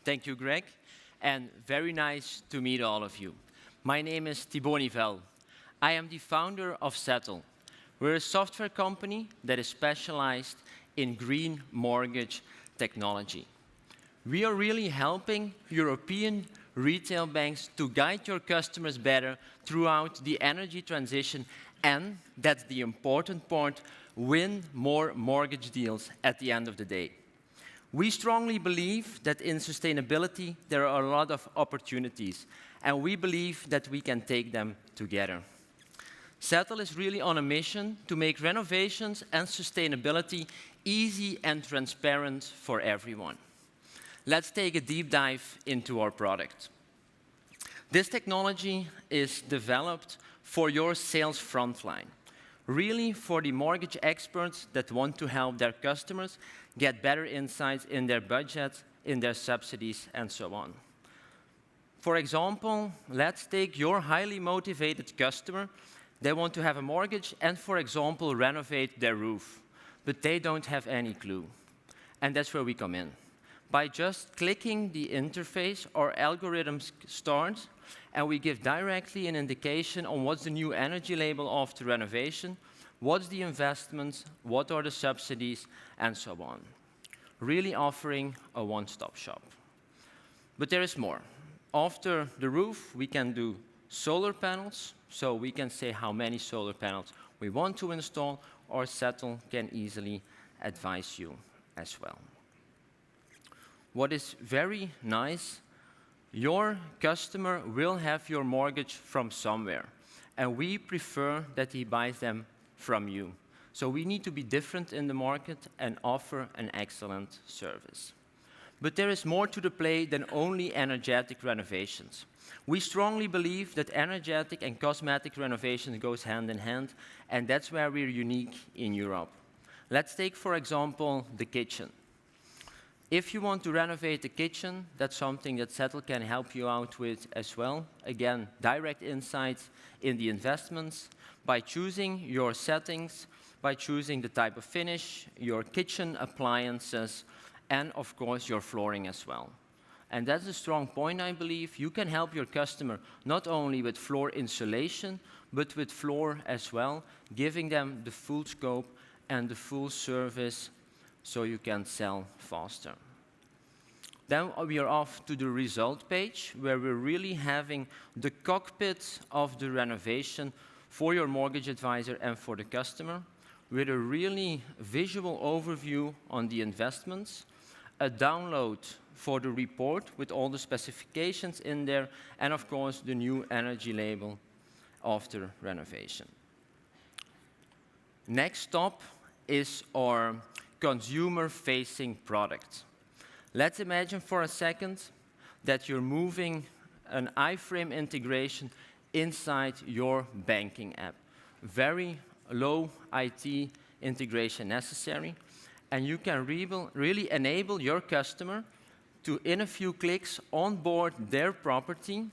Thank you, Greg, and very nice to meet all of you. My name is Thibaut Nivelle. I am the founder of Setle. We're a software company that is specialized in green mortgage technology. We are really helping European retail banks to guide your customers better throughout the energy transition, and that's the important part, win more mortgage deals at the end of the day. We strongly believe that in sustainability there are a lot of opportunities, and we believe that we can take them together. Setle is really on a mission to make renovations and sustainability easy and transparent for everyone. Let's take a deep dive into our product. This technology is developed for your sales frontline, really for the mortgage experts that want to help their customers get better insights in their budgets, in their subsidies, and so on. For example, let's take your highly motivated customer. They want to have a mortgage and, for example, renovate their roof, but they don't have any clue. And that's where we come in. By just clicking the interface, our algorithms start, and we give directly an indication on what's the new energy label of the renovation, what's the investments, what are the subsidies, and so on. Really offering a one-stop shop. But there is more. After the roof, we can do solar panels, so we can say how many solar panels we want to install, or Setle can easily advise you as well. What is very nice, your customer will have your mortgage from somewhere, and we prefer that he buys them from you. So we need to be different in the market and offer an excellent service. But there is more to the play than only energetic renovations. We strongly believe that energetic and cosmetic renovation goes hand in hand, and that's where we're unique in Europe. Let's take, for example, the kitchen. If you want to renovate the kitchen, that's something that Setle can help you out with as well. Again, direct insights in the investments by choosing your settings, by choosing the type of finish, your kitchen appliances, and of course your flooring as well. And that's a strong point, I believe. You can help your customer not only with floor insulation, but with floor as well, giving them the full scope and the full service so you can sell faster. Then we are off to the result page, where we're really having the cockpit of the renovation for your mortgage advisor and for the customer, with a really visual overview on the investments, a download for the report with all the specifications in there, and of course the new energy label after renovation. Next stop is our consumer-facing product. Let's imagine for a second that you're moving an iframe integration inside your banking app. Very low IT integration necessary, and you can really enable your customer to, in a few clicks, onboard their property,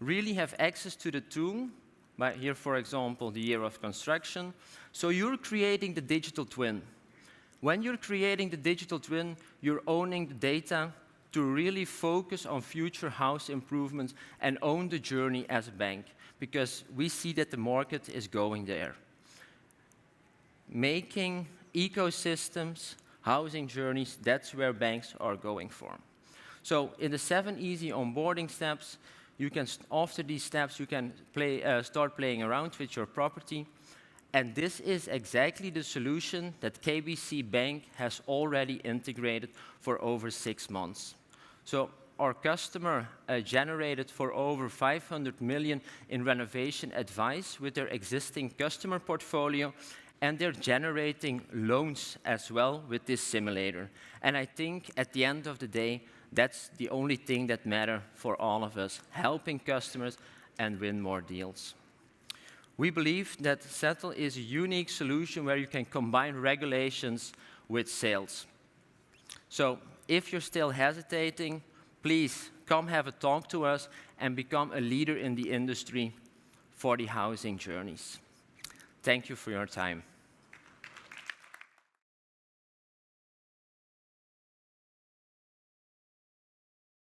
really have access to the tool, by here, for example, the year of construction. So you're creating the digital twin. When you're creating the digital twin, you're owning the data to really focus on future house improvements and own the journey as a bank, because we see that the market is going there. Making ecosystems, housing journeys, that's where banks are going for. So in the 7 easy onboarding steps, you can, after these steps, you can start playing around with your property. And this is exactly the solution that KBC Bank has already integrated for over 6 months. So our customer generated for over 500 million in renovation advice with their existing customer portfolio, and they're generating loans as well with this simulator. And I think at the end of the day, that's the only thing that matters for all of us, helping customers and win more deals. We believe that Setle is a unique solution where you can combine regulations with sales. So if you're still hesitating, please come have a talk to us and become a leader in the industry for the housing journeys. Thank you for your time.